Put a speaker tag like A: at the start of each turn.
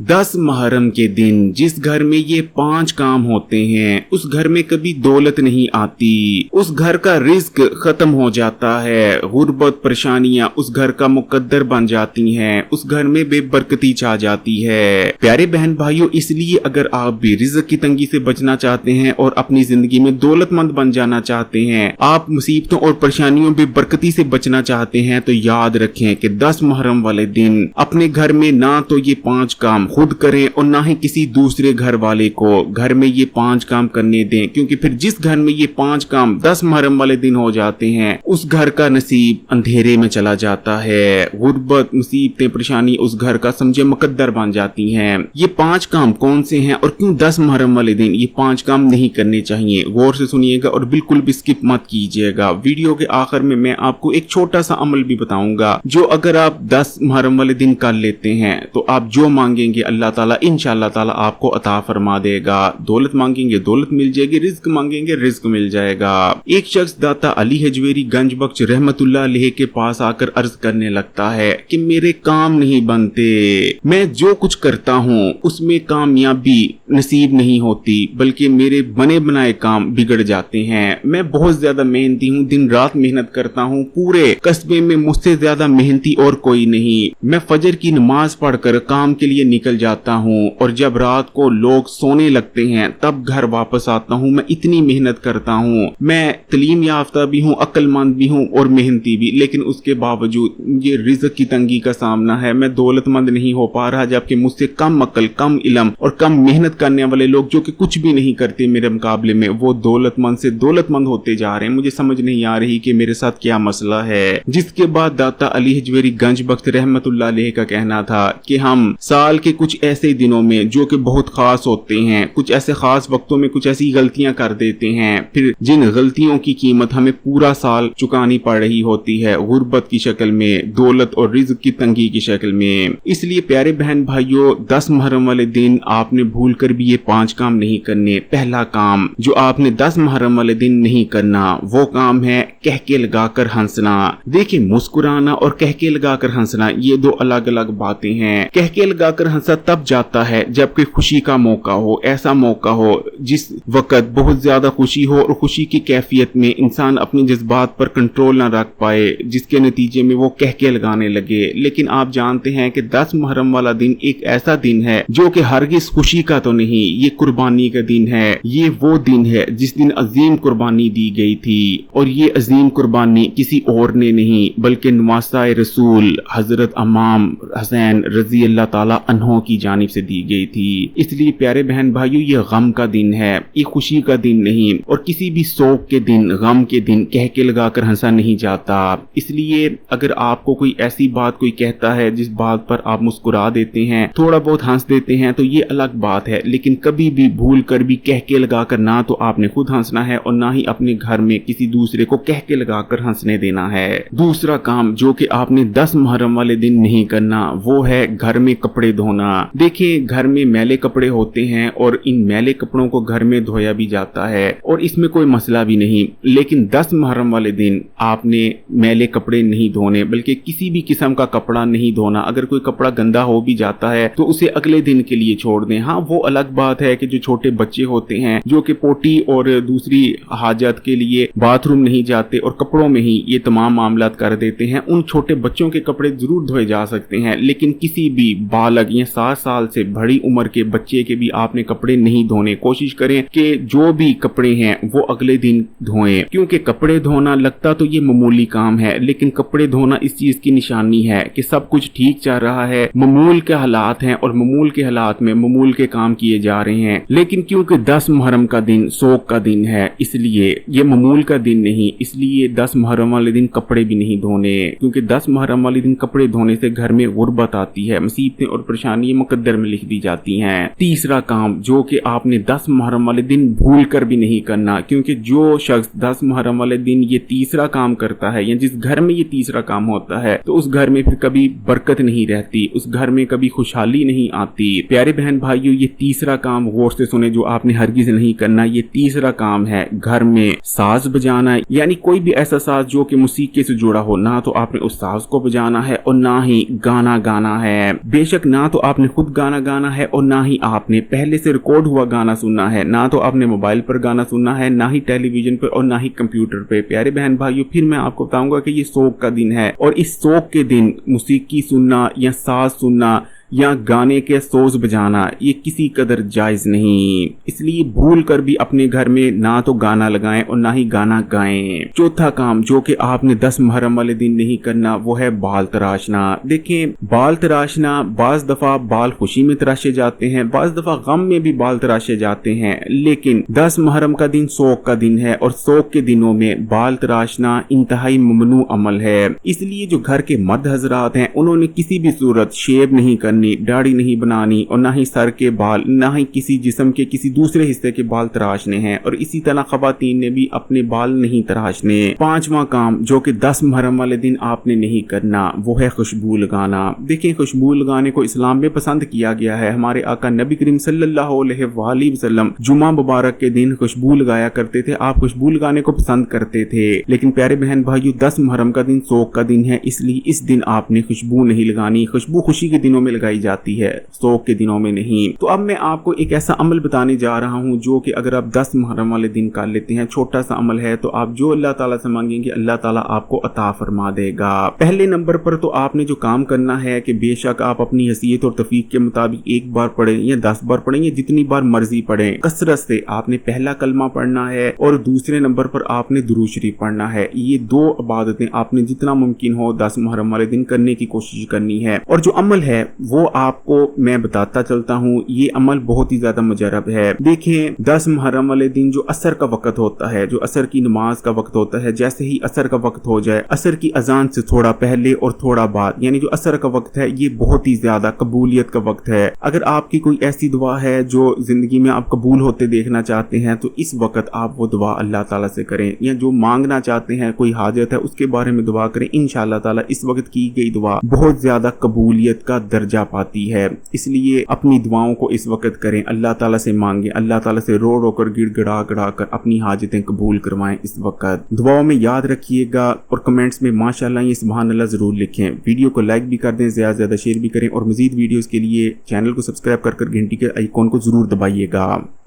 A: 10 मुहर्रम के दिन जिस घर में ये 5 काम होते हैं उस घर में कभी दौलत नहीं आती, उस घर का रिस्क खत्म हो जाता है, गुर्बत परेशानियां उस घर का मुकद्दर बन जाती हैं, उस घर में बेबरकती छा जाती है। प्यारे बहन भाइयों, इसलिए अगर आप भी रिज्क की तंगी से बचना चाहते हैं और अपनी जिंदगी में दौलतमंद बन जाना चाहते हैं, आप मुसीबतों और परेशानियों बेबरकती से बचना चाहते हैं, तो याद रखें कि 10 मुहर्रम वाले दिन अपने घर में ना तो ये 5 काम खुद करें और ना ही किसी दूसरे घर वाले को घर में ये 5 काम करने दें, क्योंकि फिर जिस घर में ये 5 काम 10 मुहर्रम वाले दिन हो जाते हैं उस घर का नसीब अंधेरे में चला जाता है। गुर्बत मुसीबतें परेशानी उस घर का समझे मुकद्दर बन जाती हैं। ये 5 काम कौन से हैं और क्यों 10 मुहर्रम वाले दिन ये 5 काम नहीं करने चाहिए, गौर से सुनिएगा और बिल्कुल भी स्किप मत कीजिएगा। वीडियो के आखिर में मैं आपको एक छोटा सा अमल भी बताऊंगा जो अगर आप 10 मुहर्रम वाले दिन कर लेते हैं तो आप जो मांगेंगे अल्लाह ताला इंशाअल्लाह ताला आपको अता फरमा देगा। दौलत मांगेंगे दौलत मिल जाएगी, रिज्क मांगेंगे रिज्क मिल जाएगा। एक शख्स दाता अली हजवेरी गंज बख्श रहमतुल्लाह अलैह के पास आकर अर्ज करने लगता है कि मेरे काम नहीं बनते, मैं जो कुछ करता हूँ उसमें कामयाबी नसीब नहीं होती, बल्कि मेरे बने बनाए काम बिगड़ जाते हैं। मैं बहुत ज्यादा मेहनती हूँ, दिन रात मेहनत करता हूँ, पूरे कस्बे में मुझसे ज्यादा मेहनती और कोई नहीं। मैं फजर की नमाज पढ़कर काम के लिए निकल जाता हूँ और जब रात को लोग सोने लगते हैं तब घर वापस आता हूँ। मैं इतनी मेहनत करता हूँ, मैं तलीम याफ्ता भी हूँ, अक्लमंद भी हूँ और मेहनती भी, लेकिन उसके बावजूद ये रिज़्क की तंगी का सामना है। मैं दौलतमंद नहीं हो पा रहा, जबकि मुझसे कम अक्ल, कम इल्म और कम मेहनत करने वाले लोग जो कि कुछ भी नहीं करते मेरे मुकाबले में, वो दौलतमंद से दौलतमंद होते जा रहे हैं। मुझे समझ नहीं आ रही कि मेरे साथ क्या मसला है। जिसके बाद दाता अली हजवेरी गंज बख्श रहमतुल्लाह अलैह का कहना था कि हम साल के कुछ ऐसे दिनों में जो कि बहुत खास होते हैं, कुछ ऐसे खास वक्तों में कुछ ऐसी गलतियां कर देते हैं, फिर जिन गलतियों की कीमत हमें पूरा साल चुकानी पड़ रही होती है, गुर्बत की शक्ल में, दौलत और रिज़्क की तंगी की शक्ल में। इसलिए प्यारे बहन भाइयों, 10 मुहर्रम वाले दिन आपने भूल कर भी ये 5 काम नहीं करने। पहला काम जो आपने 10 मुहर्रम वाले दिन नहीं करना वो काम है कहके लगाकर हंसना। देखिए, मुस्कुराना और कहके लगाकर हंसना ये 2 अलग अलग बातें हैं। कहके लगाकर हंसा तब जाता है जब कोई खुशी का मौका हो, ऐसा मौका हो जिस वक्त बहुत ज्यादा खुशी हो और खुशी की कैफियत में इंसान अपने जज्बात पर कंट्रोल ना रख पाए, जिसके नतीजे में वो कहके लगाने लगे। लेकिन आप जानते हैं कि 10 मुहर्रम वाला दिन एक ऐसा दिन है जो कि हरगिज खुशी का तो नहीं, ये कुर्बानी का दिन है। ये वो दिन है जिस दिन अजीम कुर्बानी दी गई थी और ये अजीम कुर्बानी किसी और ने नहीं बल्कि नवासाए रसूल हजरत इमाम हुसैन रजी अल्लाह ताला अन्हों की जानिब से दी गई थी। इसलिए प्यारे बहन भाइयों, ये गम का दिन है, ये खुशी का दिन नहीं, और किसी भी शौक के दिन, गम के दिन कह के लगाकर हंसा नहीं जाता। इसलिए अगर आपको कोई ऐसी बात कोई कहता है जिस बात पर आप मुस्कुरा देते हैं, थोड़ा बहुत हंस देते हैं, तो ये अलग बात है, लेकिन कभी भी भूल कर भी कह के लगाकर ना तो आपने खुद हंसना है और ना ही अपने घर में किसी दूसरे को कह के लगाकर हंसने देना है। दूसरा काम जो कि आपने 10 मुहर्रम वाले दिन नहीं करना वो है घर में कपड़े धोना। देखिए, घर में मैले कपड़े होते हैं और इन मैले कपड़ों को घर में धोया भी जाता है और इसमें कोई मसला भी नहीं, लेकिन 10 मुहर्रम वाले दिन आपने मैले कपड़े नहीं धोने, बल्कि किसी भी किस्म का कपड़ा नहीं धोना। अगर कोई कपड़ा गंदा हो भी जाता है तो उसे अगले दिन के लिए छोड़ दें। हाँ, वो अलग बात है कि जो छोटे बच्चे होते हैं जो कि पोटी और दूसरी हाजत के लिए बाथरूम नहीं जाते और कपड़ों में ही ये तमाम मामलात कर देते हैं, उन छोटे बच्चों के कपड़े जरूर धोए जा सकते हैं, लेकिन किसी भी बालग या 7 साल से बड़ी उम्र के बच्चे के भी आपने कपड़े नहीं धोने। कोशिश करें कि जो भी कपड़े हैं वो अगले दिन धोएं, क्योंकि कपड़े धोना लगता तो ये मामूली काम है, लेकिन कपड़े धोना इस चीज की निशानी है कि सब कुछ ठीक चल रहा है, मामूल के हालात हैं और मामूल के हालात में मामूल के काम किए जा रहे हैं। लेकिन क्योंकि 10 मुहर्रम का दिन शौक का दिन है, इसलिए ये मामूल का दिन नहीं, इसलिए 10 मुहर्रम वाले दिन कपड़े भी नहीं धोने, क्योंकि 10 मुहर्रम वाले दिन कपड़े धोने से घर में गुर्बत आती है, मुसीबतें और परेशानियां मुकद्दर में लिख दी जाती हैं। तीसरा काम जो कि आपने 10 मुहर्रम वाले दिन भूल कर भी नहीं करना, क्योंकि जो शख्स 10 मुहर्रम वाले दिन ये तीसरा काम करता है या जिस घर में ये तीसरा काम होता है तो उस घर में फिर कभी बरकत नहीं रहती, उस घर में कभी खुशहाली नहीं आती। प्यारे बहन भाइयों, ये तीसरा काम गौर से सुने जो आपने हरगिज नहीं करना। ये तीसरा काम है घर में साज बजाना, यानी कोई भी ऐसा साज जो कि मौसीकी से जुड़ा हो, ना तो आपने उस साज को बजाना है और ना ही गाना गाना है। बेशक ना तो आपने खुद गाना गाना है और ना ही आपने पहले से रिकॉर्ड हुआ गाना सुनना है, ना तो आपने मोबाइल पर गाना सुनना है, ना ही टेलीविजन पर और ना ही कंप्यूटर पे। प्यारे बहन भाइयों, फिर मैं आपको बताऊंगा कि ये शौक का दिन है और इस शौक के दिन मौसीकी सुनना या साज सुनना या गाने के सोज बजाना ये किसी कदर जायज नहीं। इसलिए भूल कर भी अपने घर में ना तो गाना लगाएं और ना ही गाना गाएं। चौथा काम जो कि आपने 10 मुहर्रम वाले दिन नहीं करना वो है बाल तराशना। देखें, बाल तराशना बाज दफा बाल खुशी में तराशे जाते हैं, बाज दफा गम में भी बाल तराशे जाते हैं, लेकिन 10 मुहर्रम का दिन शौक का दिन है और शौक के दिनों में बाल तराशना इंतहाई ममनू अमल है। इसलिए जो घर के मर्द हजरात हैं उन्होंने किसी भी सूरत शेव नहीं करनी, दाढ़ी नहीं बनानी और ना ही सर के बाल, ना ही किसी जिस्म के किसी दूसरे हिस्से के बाल तराशने हैं और इसी तरह खवातीन ने भी अपने बाल नहीं तराशने। पांचवा काम जो कि 10 मुहर्रम वाले दिन आपने नहीं करना वो है खुशबू लगाना। देखें, खुशबू लगाने को इस्लाम में पसंद किया गया है। हमारे आका नबी करीम सल्लल्लाहु अलैहि वसल्लम जुमा मुबारक के दिन खुशबू लगाया करते थे। आप खुशबू लगाने को पसंद करते थे, लेकिन प्यारे बहन भाइयों 10 मुहर्रम का दिन शौक का दिन है, इसलिए इस दिन आपने खुशबू नहीं लगानी। खुशबू खुशी के दिनों में लगाई जाती है, शौक के दिनों में नहीं। तो अब मैं आपको एक ऐसा अमल बताने जा रहा हूं जो कि अगर आप 10 मुहर्रम वाले दिन कर लेते हैं, छोटा सा अमल है, तो आप जो अल्लाह ताला से मांगेंगे अल्लाह ताला आपको अता फरमा देगा। पहले नंबर पर तो आपने जो काम करना है कि बेशक आप अपनी हैसियत और तौफीक के मुताबिक एक बार पढ़ें या 10 बार पढ़ें या जितनी बार मर्जी पढ़ें, कसरत से आपने पहला कलमा पढ़ना है और दूसरे नंबर पर आपने दुरूद शरीफ पढ़ना है। ये 2 इबादतें आपने जितना मुमकिन हो 10 मुहर्रम वाले दिन करने की कोशिश करनी है। और जो अमल है वो आपको मैं बताता चलता हूँ, ये अमल बहुत ही ज्यादा मुजरब है। देखें, 10 मुहर्रम वाले दिन जो असर का वक्त होता है, जो असर की नमाज का वक्त होता है, जैसे ही असर का वक्त हो जाए, असर की अजान से थोड़ा पहले और थोड़ा बाद, यानी जो असर का वक्त है ये बहुत ही ज्यादा कबूलियत का वक्त है। अगर आपकी कोई ऐसी दुआ है जो जिंदगी में आप कबूल होते देखना चाहते हैं तो इस वक्त आप वो दुआ अल्लाह ताला से करें, या जो मांगना चाहते हैं कोई हाजत है उसके बारे में दुआ करें। इंशाअल्लाह ताला इस वक्त की गई दुआ बहुत ज्यादा कबूलियत का दर्जा पाती है। इसलिए अपनी दुआओं को इस वक्त करें, अल्लाह ताला से मांगे, अल्लाह ताला से रो रो कर गिड़गिड़ा गिड़ा कर अपनी हाजतें कबूल करवाएं। इस वक्त दुआओं में याद रखिएगा और कमेंट्स में माशाअल्लाह ये सुभान अल्लाह जरूर लिखें। वीडियो को लाइक भी कर दें, ज्यादा से ज्यादा शेयर भी करें और मजीद वीडियोस के लिए चैनल को सब्सक्राइब कर घंटी के आइकॉन को जरूर दबाइएगा।